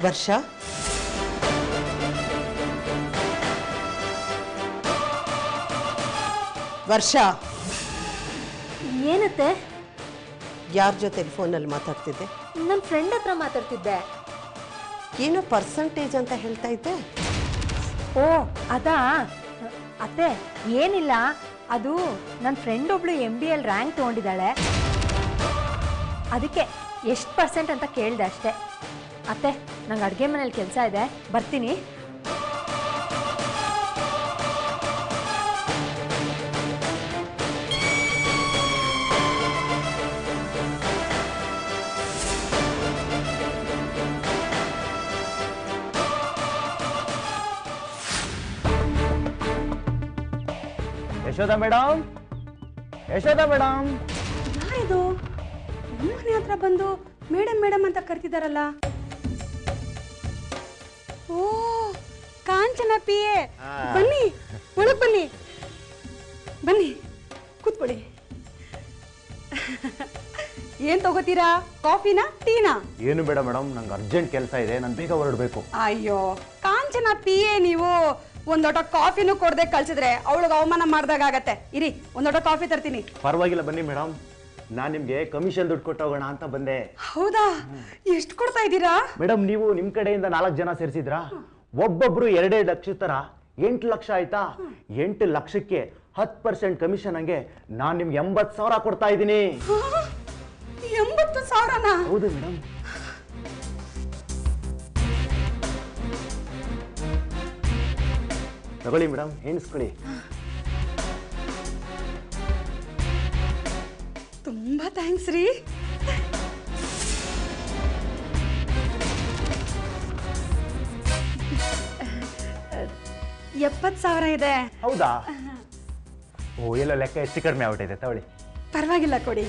ವರ್ಷ ವರ್ಷ ಏನತ್ತೆ? ಯಾರ ಜೊತೆ ಫೋನಲ್ಲಿ ಮಾತಾಡ್ತಿದ್ದೆ? ನನ್ನ ಫ್ರೆಂಡ್ ಹತ್ರ ಮಾತಾಡ್ತಿದ್ದೆ. ಏನೋ ಪರ್ಸಂಟೇಜ್ ಅಂತ ಹೇಳ್ತಾ ಇದ್ದೆ. ಓ ಅದಾ ಅತ್ತೆ, ಏನಿಲ್ಲ, ಅದು ನನ್ನ ಫ್ರೆಂಡ್ ಒಬ್ಳು MBA ರ್ಯಾಂಕ್ ತೊಗೊಂಡಿದ್ದಾಳೆ, ಅದಕ್ಕೆ ಎಷ್ಟು % ಅಂತ ಕೇಳಿದೆ ಅಷ್ಟೇ. ಅತ್ತೆ, ನಂಗೆ ಅಡುಗೆ ಮನೇಲಿ ಕೆಲಸ ಇದೆ, ಬರ್ತೀನಿ. ಯಶೋದಾ ಮೇಡಮ್, ಯಶೋದಾ ಮೇಡಮ್, ಯಾರಿದು ನಮ್ಮ ಮನೆ ಹತ್ರ ಬಂದು ಮೇಡಮ್ ಮೇಡಮ್ ಅಂತ ಕರ್ತಿದಾರಲ್ಲ? ಓ, ಕಾಂಚನ PA. ಬನ್ನಿ, ಒಳಗ್ ಬನ್ನಿ, ಬನ್ನಿ ಕೂತ್ಕೊಳ್ಳಿ. ಏನ್ ತಗೋತೀರಾ, ಕಾಫಿನಾ ಟೀನಾ? ಏನು ಬೇಡ ಮೇಡಮ್, ನಂಗೆ ಅರ್ಜೆಂಟ್ ಕೆಲಸ ಇದೆ, ನಾನು ಬೇಗ ಹೊರಡಬೇಕು. ಅಯ್ಯೋ, ಕಾಂಚನ PA ನೀವು ಒಂದ್ ಲೋಟ ಕಾಫಿನೂ ಕೊಡದೆ ಕಳ್ಸಿದ್ರೆ ಅವಳಿಗೆ ಅವಮಾನ ಮಾಡ್ದಾಗತ್ತೆ. ಇರಿ, ಒಂದ್ ಲೋಟ ಕಾಫಿ ತರ್ತೀನಿ. ಪರವಾಗಿಲ್ಲ ಬನ್ನಿ ಮೇಡಮ್, ನಾನು ನಿಮ್ಗೆ ಕಮಿಷನ್ ದುಡ್ಡು ಕೊಟ್ಟೋಗೋಣ ಅಂತ ಬಂದೆ. ಹೌದಾ, ಎಷ್ಟು ಕೊಡ್ತಾ ಇದ್ದೀರಾ? ಮೇಡಮ್, ನೀವು ನಿಮ್ ಕಡೆಯಿಂದ 4 ಜನ ಸೇರಿಸಿದ್ರಾ? ಒಬ್ಬೊಬ್ರು 2 ಲಕ್ಷ ತರ 8 ಲಕ್ಷ ಆಯ್ತಾ? 8 ಲಕ್ಷಕ್ಕೆ 10% ಕಮಿಷನ್ ಹಂಗೆ ನಾನು ನಿಮ್ಗೆ 80,000 ಕೊಡ್ತಾ ಇದ್ದೀನಿ. 80,000ನಾ? ಹೌದು ಮೇಡಮ್. ತಗೊಳ್ಳಿ ಮೇಡಮ್, ಎಣಿಸ್ಕೊಳ್ಳಿ. ತುಂಬಾ ಥ್ಯಾಂಕ್ಸ್ ರೀ. $70,000 ಇದೆ. ಹೌದಾ? ಓ, ಎಲ್ಲೋ ಲೆಕ್ಕ ಹೆಚ್ಚು ಕಡಿಮೆ ಆಗ್ಬಿಟ್ಟಿದೆ, ತಗೊಳ್ಳಿ. ಪರವಾಗಿಲ್ಲ, ಕೊಡಿ.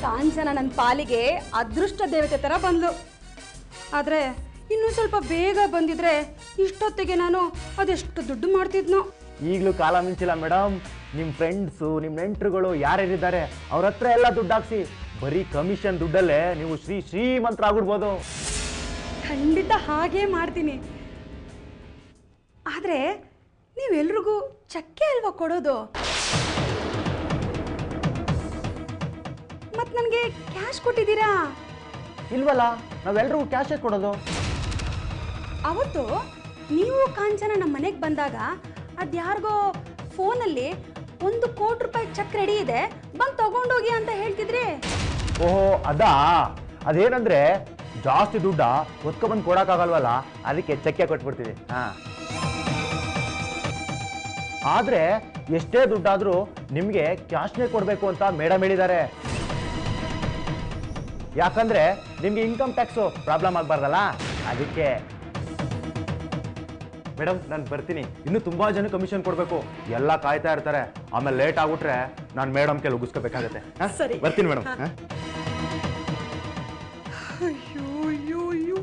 ಕಾಂಚನ ನನ್ನ ಪಾಲಿಗೆ ಅದೃಷ್ಟ ದೇವತೆ ತರ ಬಂದ್ಲು. ಆದ್ರೆ ಇನ್ನೂ ಸ್ವಲ್ಪ ಬೇಗ ಬಂದಿದ್ರೆ ಇಷ್ಟೊತ್ತಿಗೆ ನಾನು ಅದೆಷ್ಟು ದುಡ್ಡು ಮಾಡ್ತಿದ್ನೋ. ಈಗಲೂ ಕಾಲ ಮಿಂಚಿಲ್ಲ ಮೇಡಮ್. ನಿಮ್ಮ ಫ್ರೆಂಡ್ಸು, ನಿಮ್ಮ ನೆಂಟರುಗಳು ಯಾರ್ಯಾರಿದ್ದಾರೆ ಅವ್ರ ಹತ್ರ ಎಲ್ಲ ದುಡ್ಡು ಹಾಕ್ಸಿ. ಬರೀ ಕಮಿಷನ್ ದುಡ್ಡಲ್ಲೇ ನೀವು ಶ್ರೀಮಂತರಾಗ್ಬಿಡ್ಬೋದು. ಖಂಡಿತ ಹಾಗೇ ಮಾಡ್ತೀನಿ. ಆದ್ರೆ ನೀವೆಲ್ರಿಗೂ ಚಕ್ಕೆ ಅಲ್ವಾ ಕೊಡೋದು? ಮತ್ ನನಗೆ ಕ್ಯಾಶ್ ಕೊಟ್ಟಿದ್ದೀರಾ? ಇಲ್ವಲ್ಲ, ನಾವೆಲ್ರಿಗೂ ಕ್ಯಾಶೇ ಕೊಡೋದು. ಅವತ್ತು ನೀವು ಕಾಂಚನ ನಮ್ಮ ಮನೆಗೆ ಬಂದಾಗ ಅದ್ಯಾರಿಗೋ ಫೋನಲ್ಲಿ ₹1 ಕೋಟಿ ಚೆಕ್ ರೆಡಿ ಇದೆ, ಬಂದು ತಗೊಂಡೋಗಿ ಅಂತ ಹೇಳ್ತಿದ್ರಿ. ಓಹೋ, ಅದಾ? ಅದೇನಂದ್ರೆ ಜಾಸ್ತಿ ದುಡ್ಡ ಹೊತ್ಕೊಬಂದು ಕೊಡೋಕ್ಕಾಗಲ್ವಲ್ಲ, ಅದಕ್ಕೆ ಚೆಕ್ಕೆ ಕೊಟ್ಬಿಡ್ತೀವಿ. ಆದ್ರೆ ಎಷ್ಟೇ ದುಡ್ಡಾದ್ರೂ ನಿಮ್ಗೆ ಕ್ಯಾಶ್ನೇ ಕೊಡ್ಬೇಕು ಅಂತ ಮೇಡಮ್ ಹೇಳಿದ್ದಾರೆ. ಯಾಕಂದ್ರೆ ನಿಮ್ಗೆ ಇನ್ಕಮ್ ಟ್ಯಾಕ್ಸು ಪ್ರಾಬ್ಲಮ್ ಆಗ್ಬಾರ್ದಲ್ಲ, ಅದಕ್ಕೆ. ಮೇಡಮ್, ನಾನು ಬರ್ತೀನಿ. ಇನ್ನು ತುಂಬಾ ಜನ ಕಮಿಷನ್ ಕೊಡ್ಬೇಕು, ಎಲ್ಲ ಕಾಯ್ತಾ ಇರ್ತಾರೆ. ಆಮೇಲೆ ಲೇಟ್ ಆಗ್ಬಿಟ್ರೆ ನಾನು ಮೇಡಮ್ ಕೆಲ ಉಗಿಸ್ಕೋಬೇಕಾಗತ್ತೆ. ಸರಿ, ಬರ್ತೀನಿ ಮೇಡಮ್. ಅಯ್ಯೋ ಅಯ್ಯೋ ಅಯ್ಯೋ,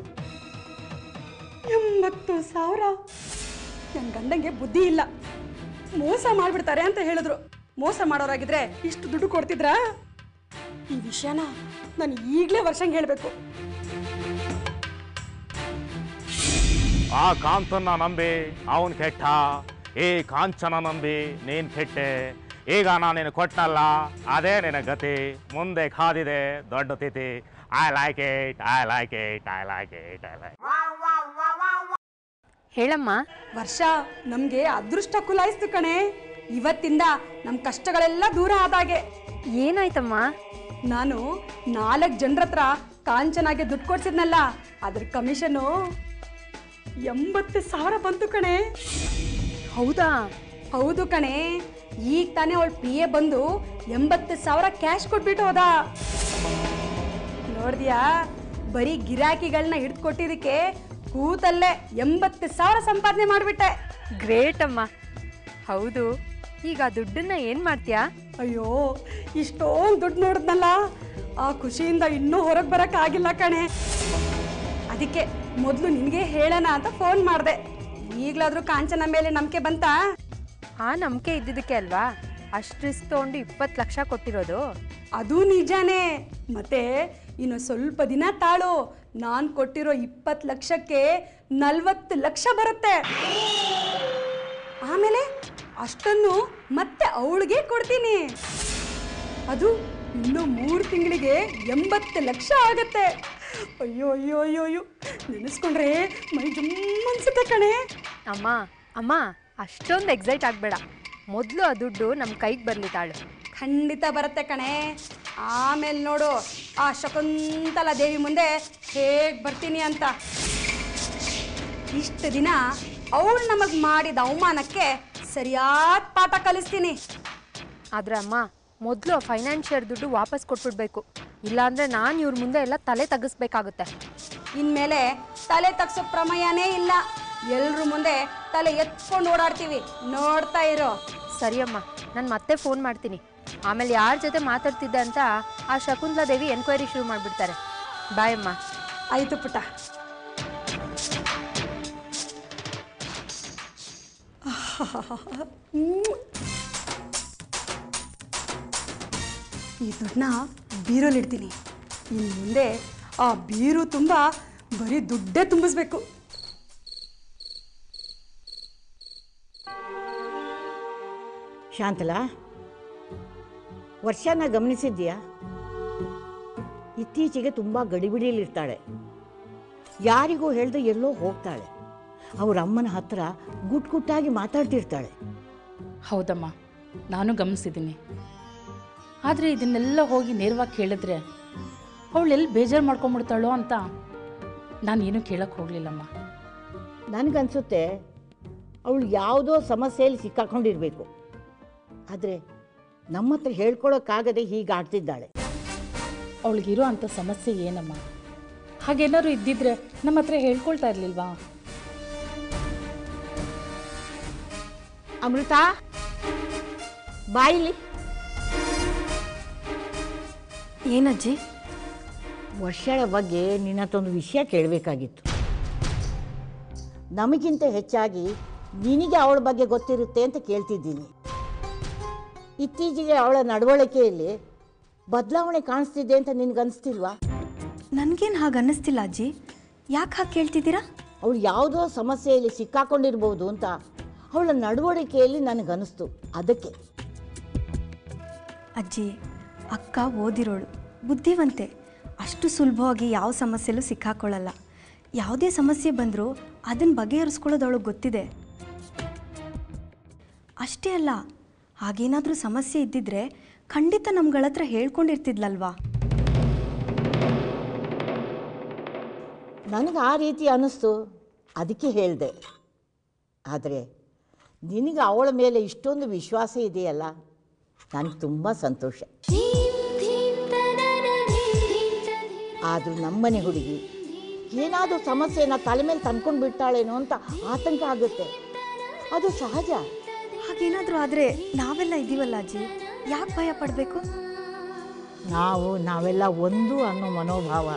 80,000. ನನ್ನ ಗಂಡಂಗೆ ಬುದ್ಧಿ ಇಲ್ಲ, ಮೋಸ ಮಾಡ್ಬಿಡ್ತಾರೆ ಅಂತ ಹೇಳಿದ್ರು. ಮೋಸ ಮಾಡೋರಾಗಿದ್ರೆ ಇಷ್ಟು ದುಡ್ಡು ಕೊಡ್ತಿದ್ರಾ? ಈ ವಿಷಯನ ನಾನು ಈಗಲೇ ವರ್ಷಂಗೆ ಹೇಳಬೇಕು. ಆ ಕಾಂತನ್ನ ನಂಬಿ ಅವನ್ ಕೆಟ್ಟ, ಈ ಕಾಂಚನ ನಂಬಿ ನೀನ್ ಕೆಟ್ಟೆ. ಈಗ ನಾನೇನು ಕೊಟ್ಟನಲ್ಲ, ಅದೇ ನಿನ್ನ ಗತಿ. ಮುಂದೆ ಕಾದಿದೆ ದೊಡ್ಡ ತಿಥಿ. I like it, I like it, I like it, I like. ಹೇಳಮ್ಮ. ವರ್ಷ, ನಮ್ಗೆ ಅದೃಷ್ಟ ಕುಲಾಯಿಸ್ತು ಕಣೆ. ಇವತ್ತಿಂದ ನಮ್ ಕಷ್ಟಗಳೆಲ್ಲ ದೂರ ಆದಾಗೆ. ಏನಾಯ್ತಮ್ಮ? ನಾನು 4 ಜನರ ಹತ್ರ ಕಾಂಚನಾಗೆ ದುಡ್ಡು ಕೊಡ್ಸಿದ್ನಲ್ಲ, ಅದ್ರ ಕಮಿಷನು 80,000 ಬಂತು ಕಣೆ. ಹೌದಾ? ಹೌದು ಕಣೆ. ಈಗ ತಾನೇ ಅವಳು PA ಬಂದು 80,000 ಕ್ಯಾಶ್ ಕೊಟ್ಬಿಟ್ಟು ಹೋದ. ನೋಡ್ದಿಯಾ, ಬರೀ ಗಿರಾಕಿಗಳನ್ನ ಹಿಡ್ದು ಕೊಟ್ಟಿದ್ದಕ್ಕೆ ಕೂತಲ್ಲೇ 80,000 ಸಂಪಾದನೆ ಮಾಡಿಬಿಟ್ಟೆ. ಗ್ರೇಟ್ ಅಮ್ಮ. ಹೌದು, ಈಗ ದುಡ್ಡನ್ನ ಏನ್ ಮಾಡ್ತೀಯಾ? ಅಯ್ಯೋ, ಇಷ್ಟೊಂದು ದುಡ್ಡು ನೋಡಿದ್ನಲ್ಲ, ಆ ಖುಷಿಯಿಂದ ಇನ್ನೂ ಹೊರಗೆ ಬರಕ್ ಆಗಿಲ್ಲ ಕಣೆ. ಅದಕ್ಕೆ ಮೊದಲು ನಿನಗೆ ಹೇಳೋಣ ಅಂತ ಫೋನ್ ಮಾಡಿದೆ. ಈಗಲಾದ್ರೂ ಕಾಂಚನ ಮೇಲೆ ನಂಬಿಕೆ ಬಂತಾ? ಆ ನಂಬಿಕೆ ಇದ್ದಿದ್ದಕ್ಕೆ ಅಲ್ವಾ ಅಷ್ಟು ರಿಸ್ಕ್ ತಗೊಂಡು 20 ಲಕ್ಷ ಕೊಟ್ಟಿರೋದು. ಅದು ನಿಜಾನೇ. ಮತ್ತೆ ಇನ್ನು ಸ್ವಲ್ಪ ದಿನ ತಾಳು, ನಾನು ಕೊಟ್ಟಿರೋ 20 ಲಕ್ಷಕ್ಕೆ 40 ಲಕ್ಷ ಬರುತ್ತೆ. ಆಮೇಲೆ ಅಷ್ಟನ್ನು ಮತ್ತೆ ಅವಳಿಗೆ ಕೊಡ್ತೀನಿ. ಅದು ಇನ್ನು 3 ತಿಂಗಳಿಗೆ 80 ಲಕ್ಷ ಆಗತ್ತೆ. ಅಯ್ಯೋ ಅಯ್ಯೋ ಅಯ್ಯೋ ಅಯ್ಯೋ, ನೆನೆಸ್ಕೊಂಡ್ರೆ ಮೈ ಜುಮ್ ಅನ್ಸುತ್ತೆ ಕಣೆ. ಅಮ್ಮ ಅಮ್ಮ ಅಷ್ಟೊಂದು ಎಕ್ಸೈಟ್ ಆಗಬೇಡ. ಮೊದಲು ಆ ದುಡ್ಡು ನಮ್ಮ ಕೈಗೆ ಬರಲಿ ತಾಳು. ಖಂಡಿತ ಬರುತ್ತೆ ಕಣೆ. ಆಮೇಲೆ ನೋಡು ಆ ಶಕುಂತಲಾ ದೇವಿ ಮುಂದೆ ಹೇಗೆ ಬರ್ತೀನಿ ಅಂತ. ಇಷ್ಟು ದಿನ ಅವಳು ನಮಗೆ ಮಾಡಿದ ಅವಮಾನಕ್ಕೆ ಸರಿಯಾದ ಪಾಠ ಕಲಿಸ್ತೀನಿ. ಆದರೆ ಅಮ್ಮ ಮೊದಲು ಆ ಫೈನಾನ್ಷಿಯರ್ ದುಡ್ಡು ವಾಪಸ್ ಕೊಟ್ಬಿಡ್ಬೇಕು. ಇಲ್ಲಾಂದರೆ ನಾನು ಇವ್ರ ಮುಂದೆ ಎಲ್ಲ ತಲೆ ತಗ್ಗಿಸ್ಬೇಕಾಗುತ್ತೆ. ಇನ್ಮೇಲೆ ತಲೆ ತಗ್ಸೋ ಪ್ರಮೇಯನೇ ಇಲ್ಲ. ಎಲ್ರ ಮುಂದೆ ತಲೆ ಎತ್ಕೊಂಡು ಓಡಾಡ್ತೀವಿ, ನೋಡ್ತಾ ಇರೋ. ಸರಿ ಅಮ್ಮ, ನಾನು ಮತ್ತೆ ಫೋನ್ ಮಾಡ್ತೀನಿ. ಆಮೇಲೆ ಯಾರ ಜೊತೆ ಮಾತಾಡ್ತಿದ್ದೆ ಅಂತ ಆ ಶಕುಂತಲಾ ದೇವಿ ಎನ್ಕ್ವೈರಿ ಶುರು ಮಾಡಿಬಿಡ್ತಾರೆ. ಬಾಯ್ ಅಮ್ಮ. ಆಯಿತು ಪುಟ್ಟ. ಈ ದುಡ್ಡನ್ನ ಬೀರೋಲಿಡ್ತೀನಿ. ಇನ್ನು ಮುಂದೆ ಆ ಬೀರು ತುಂಬ ಬರೀ ದುಡ್ಡೇ ತುಂಬಿಸ್ಬೇಕು. ಶಾಂತಲಾ, ವರ್ಷನ ಗಮನಿಸಿದ್ಯಾ? ಇತ್ತೀಚೆಗೆ ತುಂಬ ಗಡಿಬಿಡಿಯಲ್ಲಿರ್ತಾಳೆ. ಯಾರಿಗೂ ಹೇಳ್ದೆ ಎಲ್ಲೋ ಹೋಗ್ತಾಳೆ. ಅವ್ರ ಅಮ್ಮನ ಹತ್ರ ಗುಟ್ಟಾಗಿ ಮಾತಾಡ್ತಿರ್ತಾಳೆ. ಹೌದಮ್ಮ, ನಾನು ಗಮನಿಸಿದ್ದೀನಿ. ಆದರೆ ಇದನ್ನೆಲ್ಲ ಹೋಗಿ ನೇರವಾಗಿ ಕೇಳಿದ್ರೆ ಅವಳೆಲ್ಲಿ ಬೇಜಾರು ಮಾಡ್ಕೊಂಬಿಡ್ತಾಳೋ ಅಂತ ನಾನೇನು ಕೇಳಕ್ಕೆ ಹೋಗಲಿಲ್ಲಮ್ಮ. ನನಗನ್ಸುತ್ತೆ ಅವಳು ಯಾವುದೋ ಸಮಸ್ಯೆಯಲ್ಲಿ ಸಿಕ್ಕಾಕೊಂಡಿರ್ಬೇಕು. ಆದರೆ ನಮ್ಮ ಹತ್ರ ಹೇಳ್ಕೊಳಕ್ಕಾಗದೆ ಹೀಗಾಡ್ತಿದ್ದಾಳೆ. ಅವಳಿಗಿರೋ ಅಂಥ ಸಮಸ್ಯೆ ಏನಮ್ಮ? ಹಾಗೇನಾದ್ರು ಇದ್ದಿದ್ರೆ ನಮ್ಮ ಹತ್ರ ಹೇಳ್ಕೊಳ್ತಾ ಇರಲಿಲ್ವಾ? ಅಮೃತ, ಬಾಯಿಲಿ. ಏನಜ್ಜಿ? ವರ್ಷಳ ಬಗ್ಗೆ ನಿನ್ನತ್ತೊಂದು ವಿಷಯ ಕೇಳಬೇಕಾಗಿತ್ತು. ನಮಗಿಂತ ಹೆಚ್ಚಾಗಿ ನಿನಗೆ ಅವಳ ಬಗ್ಗೆ ಗೊತ್ತಿರುತ್ತೆ ಅಂತ ಕೇಳ್ತಿದ್ದೀನಿ. ಇತ್ತೀಚೆಗೆ ಅವಳ ನಡವಳಿಕೆಯಲ್ಲಿ ಬದಲಾವಣೆ ಕಾಣಿಸ್ತಿದೆ ಅಂತ ನಿನಗನ್ನಿಸ್ತಿಲ್ವಾ? ನನಗೇನು ಹಾಗೆ ಅನ್ನಿಸ್ತಿಲ್ಲ ಅಜ್ಜಿ. ಯಾಕೆ ಹಾಗೆ ಕೇಳ್ತಿದ್ದೀರಾ? ಅವಳು ಯಾವುದೋ ಸಮಸ್ಯೆಯಲ್ಲಿ ಸಿಕ್ಕಾಕೊಂಡಿರ್ಬೋದು ಅಂತ ಅವಳ ನಡವಳಿಕೆಯಲ್ಲಿ ನನಗನ್ನಿಸ್ತು, ಅದಕ್ಕೆ. ಅಜ್ಜಿ, ಅಕ್ಕ ಓದಿರೋಳು, ಬುದ್ಧಿವಂತೆ. ಅಷ್ಟು ಸುಲಭವಾಗಿ ಯಾವ ಸಮಸ್ಯೆಲೂ ಸಿಕ್ಕಾಕೊಳ್ಳಲ್ಲ. ಯಾವುದೇ ಸಮಸ್ಯೆ ಬಂದರೂ ಅದನ್ನು ಬಗೆಹರಿಸ್ಕೊಳ್ಳೋದು ಅವಳಿಗೆ ಗೊತ್ತಿದೆ. ಅಷ್ಟೇ ಅಲ್ಲ, ಹಾಗೇನಾದರೂ ಸಮಸ್ಯೆ ಇದ್ದಿದ್ರೆ ಖಂಡಿತ ನಮ್ಗಳ ಹತ್ರ ಹೇಳ್ಕೊಂಡಿರ್ತಿದ್ಲಲ್ವಾ? ನನಗೆ ಆ ರೀತಿ ಅನ್ನಿಸ್ತು, ಅದಕ್ಕೆ ಹೇಳಿದೆ. ಆದರೆ ನಿನಗೆ ಅವಳ ಮೇಲೆ ಇಷ್ಟೊಂದು ವಿಶ್ವಾಸ ಇದೆಯಲ್ಲ, ನನಗೆ ತುಂಬ ಸಂತೋಷ. ಆದರೂ ನಮ್ಮನೆ ಹುಡುಗಿ ಏನಾದರೂ ಸಮಸ್ಯೆನ ತಲೆ ಮೇಲೆ ತಂದ್ಕೊಂಡು ಬಿಡ್ತಾಳೇನೋ ಅಂತ ಆತಂಕ ಆಗುತ್ತೆ. ಅದು ಸಹಜ. ಹಾಗೇನಾದರೂ ಆದರೆ ನಾವೆಲ್ಲ ಇದ್ದೀವಲ್ಲ ಅಜ್ಜಿ, ಯಾಕೆ ಭಯ ಪಡಬೇಕು? ನಾವೆಲ್ಲ ಒಂದು ಅನ್ನೋ ಮನೋಭಾವ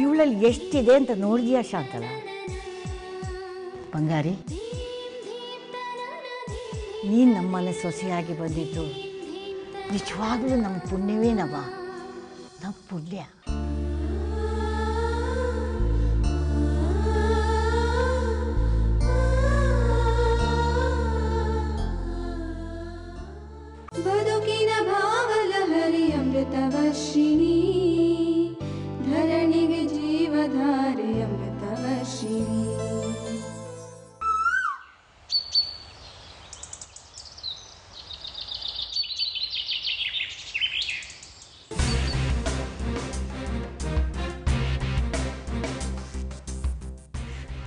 ಇವಳಲ್ಲಿ ಎಷ್ಟಿದೆ ಅಂತ ನೋಡಿದ್ಯಾ ಶಾಂತಲಾ? ಬಂಗಾರಿ, ನೀನು ನಮ್ಮನೆ ಸೊಸೆಯಾಗಿ ಬಂದಿದ್ದು ನಿಜವಾಗ್ಲೂ ನಮ್ಮ ಪುಣ್ಯವೇನವ, ನಮ್ಮ ಪುಣ್ಯ. ಬದುಕಿನ ಭಾವಲಹರಿ ಅಮೃತವರ್ಷಿಣಿ, ಧರಣಿಗೆ ಜೀವಧಾರೆ ಅಮೃತವರ್ಷಿಣಿ.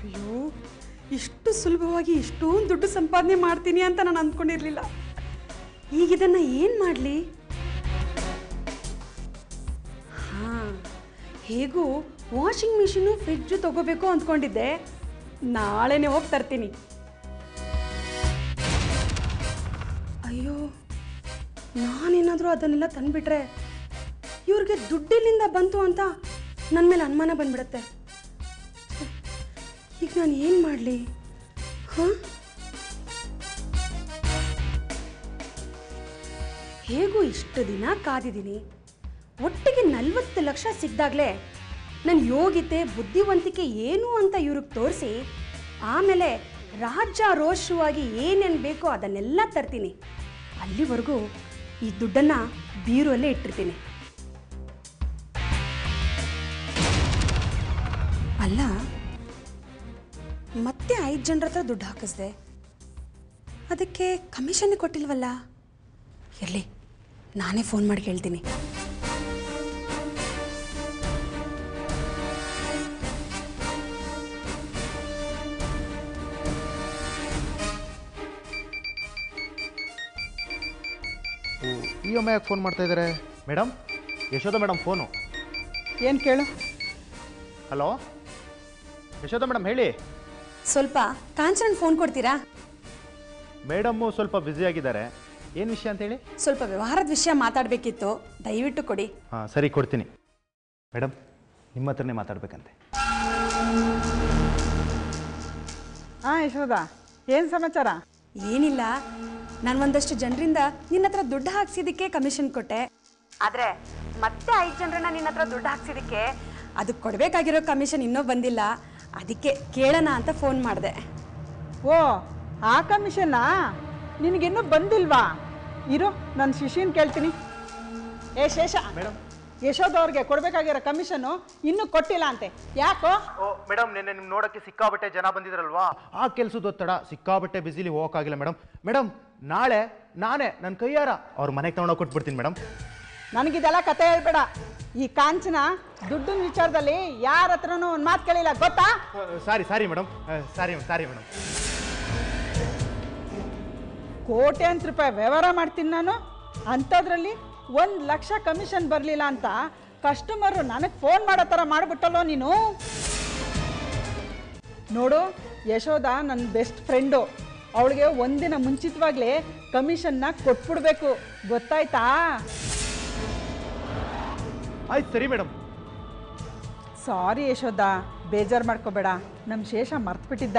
ಅಯ್ಯೋ, ಇಷ್ಟು ಸುಲಭವಾಗಿ ಇಷ್ಟೊಂದು ದುಡ್ಡು ಸಂಪಾದನೆ ಮಾಡ್ತೀನಿ ಅಂತ ನಾನು ಅಂದ್ಕೊಂಡಿರಲಿಲ್ಲ. ಈಗ ಇದನ್ನು ಏನು ಮಾಡಲಿ? ಹಾಂ, ಹೇಗೂ ವಾಷಿಂಗ್ ಮಿಷಿನು ಫ್ರಿಜ್ಜು ತಗೋಬೇಕು ಅಂದ್ಕೊಂಡಿದ್ದೆ. ನಾಳೆನೇ ಹೋಗಿ ತರ್ತೀನಿ. ಅಯ್ಯೋ, ನಾನೇನಾದರೂ ಅದನ್ನೆಲ್ಲ ತಂದುಬಿಟ್ರೆ ಇವ್ರಿಗೆ ದುಡ್ಡಿನಿಂದ ಬಂತು ಅಂತ ನನ್ನ ಮೇಲೆ ಅನುಮಾನ ಬಂದ್ಬಿಡುತ್ತೆ. ಈಗ ನಾನು ಏನು ಮಾಡಲಿ? ಹಾಂ, ಹೇಗೂ ಇಷ್ಟು ದಿನ ಕಾದಿದ್ದೀನಿ. ಒಟ್ಟಿಗೆ 40 ಲಕ್ಷ ಸಿಕ್ದಾಗಲೇ ನನ್ನ ಯೋಗ್ಯತೆ ಬುದ್ಧಿವಂತಿಕೆ ಏನು ಅಂತ ಇವ್ರಿಗೆ ತೋರಿಸಿ ಆಮೇಲೆ ರಾಜ್ಯಾರೋಷವಾಗಿ ಏನೇನು ಬೇಕೋ ಅದನ್ನೆಲ್ಲ ತರ್ತೀನಿ. ಅಲ್ಲಿವರೆಗೂ ಈ ದುಡ್ಡನ್ನು ಬೀರುವಲ್ಲೇ ಇಟ್ಟಿರ್ತೀನಿ. ಅಲ್ಲ, ಮತ್ತೆ 5 ಜನರ ಹತ್ರ ದುಡ್ಡು ಹಾಕಿಸ್ದೆ, ಅದಕ್ಕೆ ಕಮಿಷನ್ ಕೊಟ್ಟಿಲ್ವಲ್ಲ? ಇರಲಿ, ನಾನೇ ಫೋನ್ ಮಾಡಿ ಕೇಳ್ತೀನಿ. ಈ ಒಮ್ಮೆ ಯಾಕೆ ಫೋನ್ ಮಾಡ್ತಾ ಇದ್ದಾರೆ? Madam, Yashoda madam phone. ಏನು ಕೇಳು? ಹಲೋ ಯಶೋಧ ಮೇಡಮ್, ಹೇಳಿ. ಸ್ವಲ್ಪ ಕಾಂಚನನ್ ಫೋನ್ ಕೊಡ್ತೀರಾ? ಮೇಡಮ್ಮು ಸ್ವಲ್ಪ ಬ್ಯುಸಿಯಾಗಿದ್ದಾರೆ. ಏನು ವಿಷಯ ಅಂತೇಳಿ? ಸ್ವಲ್ಪ ವ್ಯವಹಾರದ ವಿಷಯ ಮಾತಾಡಬೇಕಿತ್ತು, ದಯವಿಟ್ಟು ಕೊಡಿ. ಹಾಂ ಸರಿ, ಕೊಡ್ತೀನಿ. ಮೇಡಮ್, ನಿಮ್ಮ ಹತ್ರನೇ ಮಾತಾಡಬೇಕಂತೆ. ಹಾಂ ಯಶೋಧ, ಏನು ಸಮಾಚಾರ? ಏನಿಲ್ಲ, ನಾನು ಒಂದಷ್ಟು ಜನರಿಂದ ನಿನ್ನ ಹತ್ರ ದುಡ್ಡು ಹಾಕ್ಸಿದ್ದಕ್ಕೆ ಕಮಿಷನ್ ಕೊಟ್ಟೆ. ಆದರೆ ಮತ್ತೆ 5 ಜನರನ್ನ ನಿನ್ನ ಹತ್ರ ದುಡ್ಡು ಹಾಕ್ಸಿದ್ದಕ್ಕೆ ಅದಕ್ಕೆ ಕೊಡಬೇಕಾಗಿರೋ ಕಮಿಷನ್ ಇನ್ನೂ ಬಂದಿಲ್ಲ. ಅದಕ್ಕೆ ಕೇಳೋಣ ಅಂತ ಫೋನ್ ಮಾಡಿದೆ. ಓ, ಆ ಕಮಿಷನ್ನಾ ನಿನಗಿನ್ನೂ ಬಂದಿಲ್ವಾ? ಇರು, ನನ್ನ ಶಿಶಿನ ಕೇಳ್ತೀನಿ. ಏ ಶೇಷ, ಮೇಡಮ್, ಯಶೋಧ ಅವ್ರಿಗೆ ಕೊಡಬೇಕಾಗಿರೋ ಕಮಿಷನ್ನು ಇನ್ನೂ ಕೊಟ್ಟಿಲ್ಲ ಅಂತೆ, ಯಾಕೋ? ಓ ಮೇಡಮ್, ನಿನ್ನೆ ನಿಮ್ಮ ನೋಡೋಕ್ಕೆ ಸಿಕ್ಕಾಬಟ್ಟೆ ಜನ ಬಂದಿದ್ರಲ್ವಾ, ಆ ಕೆಲಸದ ಒತ್ತಡ, ಸಿಕ್ಕಾಬಟ್ಟೆ ಬಿಸಿಲಿ ಹೋಗೋಕ್ಕಾಗಿಲ್ಲ ಮೇಡಮ್. ಮೇಡಮ್, ನಾಳೆ ನಾನೇ ನನ್ನ ಕೈಯಾರ ಅವ್ರ ಮನೆಗೆ ತಗೊಂಡೋಗಿ ಕೊಟ್ಬಿಡ್ತೀನಿ ಮೇಡಮ್. ನನಗಿದೆಲ್ಲ ಕತೆ ಹೇಳ್ಬೇಡ. ಈ ಕಾಂಚನ ದುಡ್ಡಿನ ವಿಚಾರದಲ್ಲಿ ಯಾರ ಹತ್ರನೂ ಒಂದು ಮಾತು ಕೇಳಿಲ್ಲ, ಗೊತ್ತಾ? Sorry madam, sorry madam. ಕೋಟ್ಯಾಂತರ ರೂಪಾಯಿ ವ್ಯವಹಾರ ಮಾಡ್ತೀನಿ ನಾನು, ಅಂಥದ್ರಲ್ಲಿ 1 ಲಕ್ಷ ಕಮಿಷನ್ ಬರಲಿಲ್ಲ ಅಂತ ಕಸ್ಟಮರು ನನಗೆ ಫೋನ್ ಮಾಡೋ ಥರ ಮಾಡಿಬಿಟ್ಟಲ್ಲೋ ನೀನು. ನೋಡು, ಯಶೋಧ ನನ್ನ ಬೆಸ್ಟ್ ಫ್ರೆಂಡು, ಅವಳಿಗೆ ಒಂದಿನ ಮುಂಚಿತವಾಗಲೇ ಕಮಿಷನ್ನ ಕೊಟ್ಬಿಡ್ಬೇಕು, ಗೊತ್ತಾಯ್ತಾ? ಆಯ್ತು, ಸರಿ ಮೇಡಮ್. ಸಾರಿ ಯಶೋಧ, ಬೇಜಾರು ಮಾಡ್ಕೋಬೇಡ, ನಮ್ಮ ಶೇಷ ಮರ್ತ್ಬಿಟ್ಟಿದ್ದ.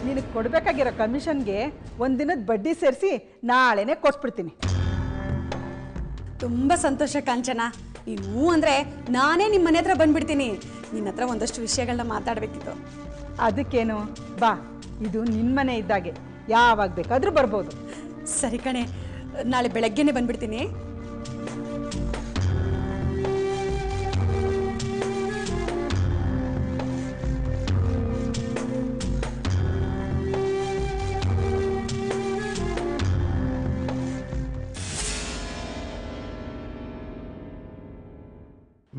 ನಿನಗೆ ಕೊಡಬೇಕಾಗಿರೋ ಕಮಿಷನ್ಗೆ ಒಂದಿನದ ಬಡ್ಡಿ ಸೇರಿಸಿ ನಾಳೆನೇ ಕೊಟ್ಬಿಡ್ತೀನಿ. ತುಂಬ ಸಂತೋಷ ಕಾಂಚನ. ನೀನು ಅಂದರೆ ನಾನೇ ನಿಮ್ಮ ಮನೆ ಹತ್ರ ಬಂದ್ಬಿಡ್ತೀನಿ. ನಿನ್ನ ಹತ್ರ ಒಂದಷ್ಟು ವಿಷಯಗಳನ್ನ ಮಾತಾಡಬೇಕಿತ್ತು. ಅದಕ್ಕೇನು, ಬಾ, ಇದು ನಿನ್ನ ಮನೆ ಇದ್ದಾಗೆ, ಯಾವಾಗ ಬೇಕಾದರೂ ಬರ್ಬೋದು. ಸರಿ ಕಣೆ, ನಾಳೆ ಬೆಳಗ್ಗೆನೇ ಬಂದ್ಬಿಡ್ತೀನಿ.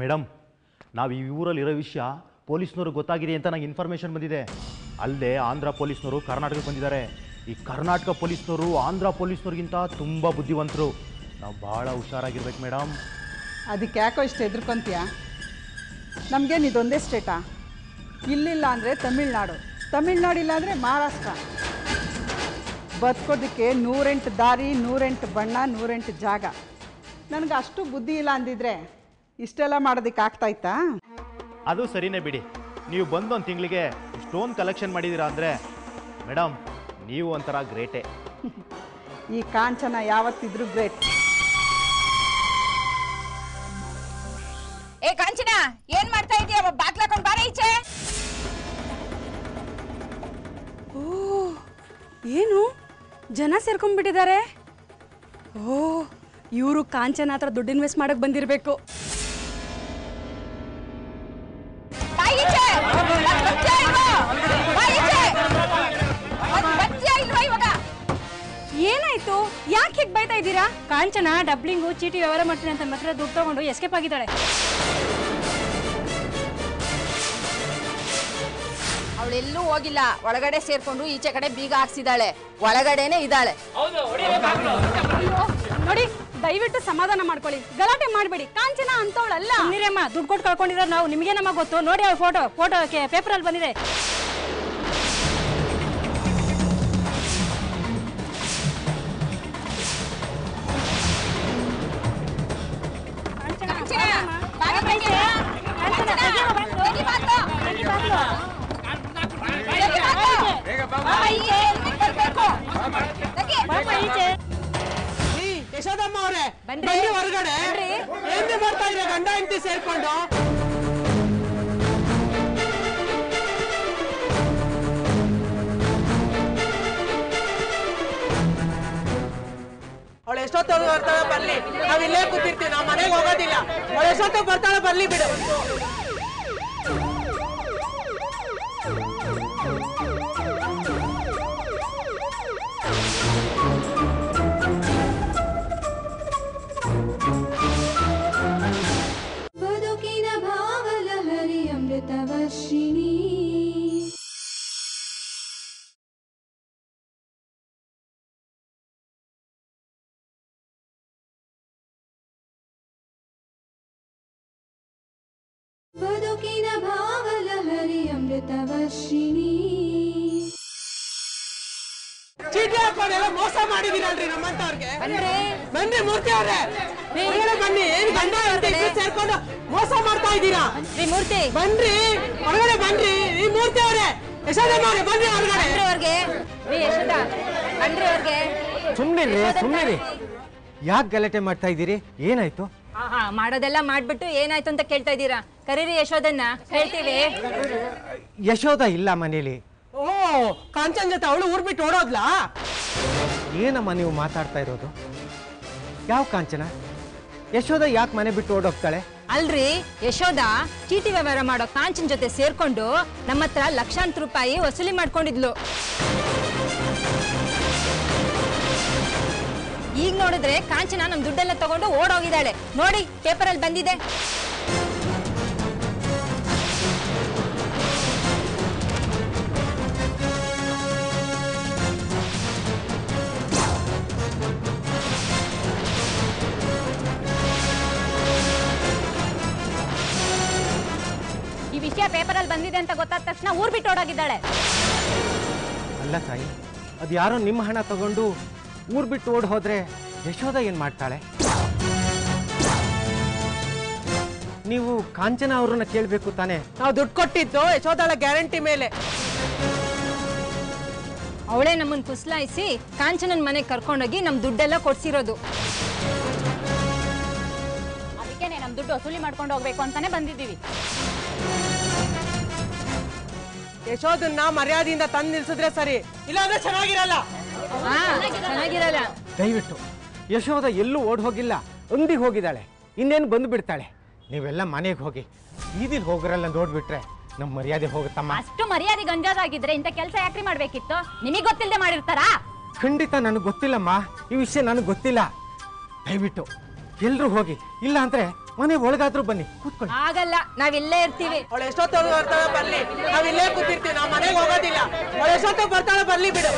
ಮೇಡಮ್, ನಾವು ಈ ಊರಲ್ಲಿರೋ ವಿಷಯ ಪೊಲೀಸ್ನವ್ರಿಗೆ ಗೊತ್ತಾಗಿದೆ ಅಂತ ನಂಗೆ ಇನ್ಫಾರ್ಮೇಷನ್ ಬಂದಿದೆ. ಅಲ್ಲದೆ ಆಂಧ್ರ ಪೊಲೀಸ್ನವರು ಕರ್ನಾಟಕಕ್ಕೆ ಬಂದಿದ್ದಾರೆ. ಈ ಕರ್ನಾಟಕ ಪೊಲೀಸ್ನವರು ಆಂಧ್ರ ಪೊಲೀಸ್ನವ್ರಿಗಿಂತ ತುಂಬ ಬುದ್ಧಿವಂತರು. ನಾವು ಭಾಳ ಹುಷಾರಾಗಿರ್ಬೇಕು ಮೇಡಮ್. ಅದಕ್ಕೆ ಯಾಕೋ ಇಷ್ಟು ಹೆದರ್ಕೊಂತೀಯ? ನಮಗೇನು ಇದೊಂದೇ ಸ್ಟೇಟಾ? ಇಲ್ಲಿಲ್ಲ ಅಂದರೆ ತಮಿಳ್ನಾಡು, ತಮಿಳ್ನಾಡಿಲ್ಲ ಅಂದರೆ ಮಹಾರಾಷ್ಟ್ರ. ಬದುಕೋದಕ್ಕೆ 108 ದಾರಿ, 108 ಬಣ್ಣ, 108 ಜಾಗ. ನನಗೆ ಅಷ್ಟು ಬುದ್ಧಿ ಇಲ್ಲ ಅಂದಿದ್ರೆ ಇಷ್ಟೆಲ್ಲ ಮಾಡೋದಕ್ಕೆ ಆಗ್ತಾಯ್ತಾ? ಅದು ಸರಿನೇ ಬಿಡಿ. ನೀವು ಬಂದು 1 ತಿಂಗಳಿಗೆ ಇಷ್ಟೊಂದು ಕಲೆಕ್ಷನ್ ಮಾಡಿದ್ದೀರಾ ಅಂದರೆ ಮೇಡಮ್, ನೀವು ಒಂಥರ ಗ್ರೇಟೇ. ಈ ಕಾಂಚನ ಯಾವತ್ತಿದ್ರೂ ಗ್ರೇಟ್. ಏ ಕಾಂಚನ, ಏನ್ ಮಾಡ್ತಾ ಇದೀಯ? ಬಾಗ್ಲಾಕೊಂಡ್ ಬಾರ ಈಚೆ. ಓ, ಏನು ಜನ ಸೇರ್ಕೊಂಡ್ಬಿಟ್ಟಿದ್ದಾರೆ? ಓ, ಇವರು ಕಾಂಚನ ಹತ್ರ ದುಡ್ಡು ಇನ್ವೆಸ್ಟ್ ಮಾಡಕ್ ಬಂದಿರಬೇಕು. ಏನಾಯ್ತು? ಯಾಕೆ ಹೀಗೆ ಬೈತಾ ಇದ್ದೀರಾ? ಕಾಂಚನ ಡಬ್ಲಿಂಗು ಚೀಟಿ ವ್ಯವಹಾರ ಮಾಡ್ತೀನಿ ಅಂತ ಮಾತ್ರ ದುಡ್ಡು ತಗೊಂಡು ಎಸ್ಕೇಪ್ ಆಗಿದ್ದಾಳೆ. ಅವಳೆಲ್ಲೂ ಹೋಗಿಲ್ಲ, ಒಳಗಡೆ ಸೇರ್ಕೊಂಡು ಈಚೆ ಕಡೆ ಬೀಗ ಹಾಕ್ಸಿದಾಳೆ, ಒಳಗಡೆನೆ ಇದ್ದಾಳೆ. ನೋಡಿ, ದಯವಿಟ್ಟು ಸಮಾಧಾನ ಮಾಡ್ಕೊಳ್ಳಿ, ಗಲಾಟೆ ಮಾಡಬೇಡಿ. ಕಾಂಚನ ಅಂತವಳಲ್ಲ. ನೀರಮ್ಮ, ದುಡ್ಡು ಕೊಟ್ಟು ಕಳ್ಕೊಂಡಿದ್ದಾರೆ ನಾವು, ನಿಮಗೆ ನಮಗೆ ಗೊತ್ತು. ನೋಡಿ ಅವ್ರ ಫೋಟೋ ಪೇಪರಲ್ಲಿ ಬಂದಿದೆ. ಯಶೋದಮ್ಮ ಅವರೇ, ಬನ್ನಿ ಹೊರಗಡೆ. ಏನ್ರಿ ಮಾಡ್ತಾ ಇದ್ರೆ ಗಂಡ ಹೆಂಡತಿ ಸೇರ್ಕೊಂಡು? ಅವಳು ಎಷ್ಟೊತ್ತು ಬರ್ತಾಳೆ ಬರ್ಲಿ, ನಾವ್ ಇಲ್ಲೇ ಕೂತಿರ್ತೀವಿ, ನಾವ್ ಮನೆಗೆ ಹೋಗೋದಿಲ್ಲ. ಅವಳು ಎಷ್ಟೊತ್ತು ಬರ್ತಾಳೆ ಬರ್ಲಿ ಬಿಡು. ಬದುಕಿನ ಭಾವಲಹರಿ ಅಮೃತವರ್ಷಿಣಿ. ಬದುಕಿನ ಭಾವಲಹರಿ ಅಮೃತವರ್ಷಿಣಿ. ಚೀಟಿ ಹಾಕೊಂಡೆಲ್ಲ ಮೋಸ ಮಾಡಿದೀರಲ್ರಿ ನಮ್ಮಂತವ್ರಿಗೆ. ಬನ್ನಿ ಮೂರ್ತಿ ಅವ್ರೆ, ಹೊರಗಡೆ ಬನ್ನಿ. ಏನ್ ಗಂಡ ಹೆಂಡತಿ ಸೇರ್ಕೊಂಡು ಮೋಸ ಮಾಡ್ತಾ ಇದ್ದೀರಾ? ಮೂರ್ತಿ ಬನ್ರಿ ಹೊರಗಡೆ ಬನ್ರಿ. ಈ ಮೂರ್ತಿ ಅವ್ರೆ, ಯಶೋದಮ್ಮ ಅವ್ರೆ, ಬನ್ನಿ ಹೊರಗಡೆ. ಸುಮ್ಮನೆ ಯಾಕೆ ಗಲಾಟೆ ಮಾಡ್ತಾ ಇದ್ದೀರಿ? ಏನಾಯ್ತು? ಮಾಡೋದೆಲ್ಲ ಮಾಡ್ಬಿಟ್ಟು ಏನಾಯ್ತು ಅಂತ ಕೇಳ್ತಾ ಇದ್ದೀರಾ? ಕರೀರಿ ಯಶೋದನ್ನ, ಹೇಳ್ತೀವಿ. ಯಶೋದ ಇಲ್ಲ ಮನೇಲಿ. ಓ, ಕಾಂಚನ್ ಜೊತೆ ಅವಳು ಊರ್ ಬಿಟ್ಟು ಓಡೋದ್ಲಾ? ಏನಮ್ಮ ನೀವು ಮಾತಾಡ್ತಾ ಇರೋದು? ಯಾವ ಕಾಂಚನ? ಯಶೋದ ಯಾಕೆ ಮನೆ ಬಿಟ್ಟು ಓಡೋಗ್ತಾಳೆ? ಅಲ್ರಿ, ಯಶೋದ ಚೀಟಿ ವ್ಯವಹಾರ ಮಾಡೋ ಕಾಂಚನ್ ಜೊತೆ ಸೇರ್ಕೊಂಡು ನಮ್ಮ ಹತ್ರ ಲಕ್ಷಾಂತರ ರೂಪಾಯಿ ವಸೂಲಿ ಮಾಡ್ಕೊಂಡಿದ್ಲು. ಈಗ ನೋಡಿದ್ರೆ ಕಾಂಚನ ನಮ್ ದುಡ್ಡೆಲ್ಲ ತಗೊಂಡು ಓಡೋಗಿದ್ದಾಳೆ. ನೋಡಿ, ಪೇಪರಲ್ಲಿ ಬಂದಿದೆ. ಈ ವಿಷಯ ಪೇಪರಲ್ಲಿ ಬಂದಿದೆ ಅಂತ ಗೊತ್ತಾದ ತಕ್ಷಣ ಊರ್ ಬಿಟ್ಟು ಓಡೋಗಿದ್ದಾಳೆ. ಅಲ್ಲ ತಾಯಿ, ಅದು ಯಾರೋ ನಿಮ್ಮ ಹಣ ತಗೊಂಡು ಊರ್ ಬಿಟ್ಟು ಓಡ್ ಹೋದ್ರೆ ಯಶೋದ ಏನ್ ಮಾಡ್ತಾಳೆ? ನೀವು ಕಾಂಚನ ಅವ್ರನ್ನ ಕೇಳ್ಬೇಕು ತಾನೆ. ನಾವು ದುಡ್ಡು ಕೊಟ್ಟಿದ್ದು ಯಶೋದಳ ಗ್ಯಾರಂಟಿ ಮೇಲೆ. ಅವಳೇ ನಮ್ಮನ್ನ ಕುಸ್ಲಾಯಿಸಿ ಕಾಂಚನನ್ ಮನೆಗೆ ಕರ್ಕೊಂಡೋಗಿ ನಮ್ ದುಡ್ಡೆಲ್ಲ ಕೊಡ್ಸಿರೋದು. ಅದಕ್ಕೇನೆ ನಮ್ ದುಡ್ಡು ವಸೂಲಿ ಮಾಡ್ಕೊಂಡು ಹೋಗ್ಬೇಕು ಅಂತಾನೆ ಬಂದಿದ್ದೀವಿ. ಯಶೋದನ್ನ ಮರ್ಯಾದೆಯಿಂದ ತಂದು ನಿಲ್ಸಿದ್ರೆ ಸರಿ, ಇಲ್ಲಾಂದ್ರೆ ಚೆನ್ನಾಗಿರಲ್ಲ. ಚೆನ್ನಾಗಿರಲ್ಲ. ದಯವಿಟ್ಟು ಯಶೋದ ಎಲ್ಲೂ ಓಡ್ ಹೋಗಿಲ್ಲ, ಅಂಗಡಿಗೆ ಹೋಗಿದ್ದಾಳೆ. ಇನ್ನೇನು ಬಂದು ಬಿಡ್ತಾಳೆ. ನೀವೆಲ್ಲ ಮನೆಗೆ ಹೋಗಿ. ಬೀದಿಲ್ ಹೋಗ್ರಲ್ಲ ನೋಡ್ಬಿಟ್ರೆ ನಮ್ಮ ಮರ್ಯಾದೆ ಹೋಗುತ್ತಮ್ಮ. ಅಷ್ಟು ಮರ್ಯಾದೆ ಗಂಜಾದಾಗಿದ್ರೆ ಇಂಥ ಕೆಲಸ ಯಾಕ್ರಿ ಮಾಡ್ಬೇಕಿತ್ತು? ನಿಮಗೆ ಗೊತ್ತಿಲ್ಲದೆ ಮಾಡಿರ್ತಾರಾ? ಖಂಡಿತ ನನಗೆ ಗೊತ್ತಿಲ್ಲಮ್ಮ, ಈ ವಿಷಯ ನನಗೆ ಗೊತ್ತಿಲ್ಲ. ದಯವಿಟ್ಟು ಎಲ್ರೂ ಹೋಗಿ, ಇಲ್ಲ ಅಂದ್ರೆ ಮನೆ ಒಳಗಾದ್ರೂ ಬನ್ನಿ, ಕೂತ್ಕೊಳ್ಳಿ. ಆಗಲ್ಲ, ನಾವಿಲ್ಲೇ ಇರ್ತೀವಿ. ಅವಳು ಎಷ್ಟೊತ್ತು ಬರ್ತಾಳೆ ಬರ್ಲಿ, ನಾವ್ ಇಲ್ಲೇ ಕೂತಿರ್ತೀವಿ, ನಾವ್ ಮನೆಗೆ ಹೋಗೋದಿಲ್ಲ. ಅವಳು ಎಷ್ಟೊತ್ತು ಬರ್ತಾಳೆ ಬರ್ಲಿ ಬಿಡು.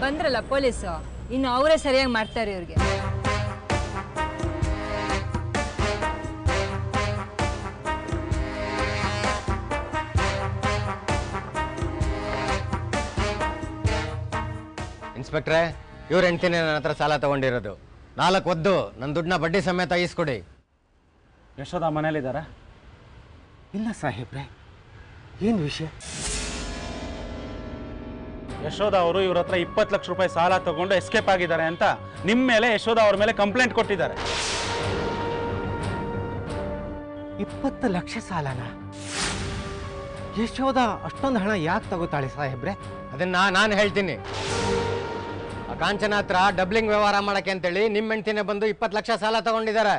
ಬಂದ್ರಲ್ಲ ಪೊಲೀಸು, ಇನ್ನು ಅವರೇ ಸರಿಯಾಗಿ ಮಾಡ್ತಾರೆ ಇವ್ರಿಗೆ. ಇನ್ಸ್ಪೆಕ್ಟ್ರೆ, ಇವ್ರ ಹೆಂಡ್ತಿನೇ ನನ್ನ ಹತ್ರ ಸಾಲ ತಗೊಂಡಿರೋದು. 4 ಒದ್ದು ನನ್ನ ದುಡ್ಡನ್ನ ಬಡ್ಡಿ ಸಮೇತ ಈಸ್ಕೊಡಿ. ಯಶೋದ ಮನೇಲಿದ್ದಾರಾ? ಇಲ್ಲ ಸಾಹೇಬ್ರೆ, ಏನು ವಿಷಯ? ಯಶೋದ ಅವರು ಇವ್ರ ಹತ್ರ 20 ಲಕ್ಷ ರೂಪಾಯಿ ಸಾಲ ತಗೊಂಡು ಎಸ್ಕೇಪ್ ಆಗಿದ್ದಾರೆ ಅಂತ ನಿಮ್ಮ ಮೇಲೆ ಯಶೋದ ಅವ್ರ ಮೇಲೆ ಕಂಪ್ಲೇಂಟ್ ಕೊಟ್ಟಿದ್ದಾರೆ. 20 ಲಕ್ಷ ಸಾಲನ? ಯಶೋದ ಅಷ್ಟೊಂದು ಹಣ ಯಾಕೆ ತಗೋತಾಳೆ ಸಾಹೇಬ್ರೆ? ಅದನ್ನ ನಾನು ಹೇಳ್ತೀನಿ. ಆ ಕಾಂಚನ ಹತ್ರ ಡಬ್ಲಿಂಗ್ ವ್ಯವಹಾರ ಮಾಡಕ್ಕೆ ಅಂತೇಳಿ ನಿಮ್ಮ ಹೆಂಡ್ತಿನೇ ಬಂದು 20 ಲಕ್ಷ ಸಾಲ ತಗೊಂಡಿದ್ದಾರೆ.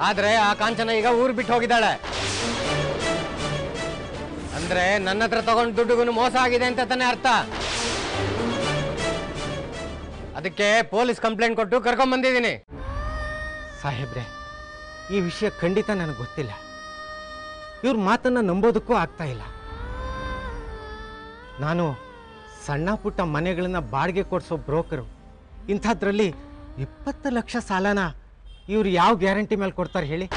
ಆದ್ರೆ ಆ ಕಾಂಚನ ಈಗ ಊರು ಬಿಟ್ಟು ಹೋಗಿದ್ದಾಳೆ. ಅಂದ್ರೆ ನನ್ನ ಹತ್ರ ತಗೊಂಡು ದುಡ್ಡುಗೂ ಮೋಸ ಆಗಿದೆ ಅಂತ ತಾನೇ ಅರ್ಥ. ಅದಕ್ಕೆ ಪೊಲೀಸ್ ಕಂಪ್ಲೇಂಟ್ ಕೊಟ್ಟು ಕರ್ಕೊಂಡ್ ಬಂದಿದ್ದೀನಿ. ಸಾಹೇಬ್ರೆ, ಈ ವಿಷಯ ಖಂಡಿತ ನನಗೆ ಗೊತ್ತಿಲ್ಲ. ಇವ್ರ ಮಾತನ್ನ ನಂಬೋದಕ್ಕೂ ಆಗ್ತಾ ಇಲ್ಲ. ನಾನು ಸಣ್ಣ ಪುಟ್ಟ ಮನೆಗಳನ್ನ ಬಾಡಿಗೆ ಕೊಡಿಸೋ ಬ್ರೋಕರು. ಇಂಥದ್ರಲ್ಲಿ 20 ಲಕ್ಷ ಸಾಲನ ಇವ್ರು ಯಾವ ಗ್ಯಾರಂಟಿ ಮೇಲೆ ಕೊಡ್ತಾರೆ ಹೇಳಿ?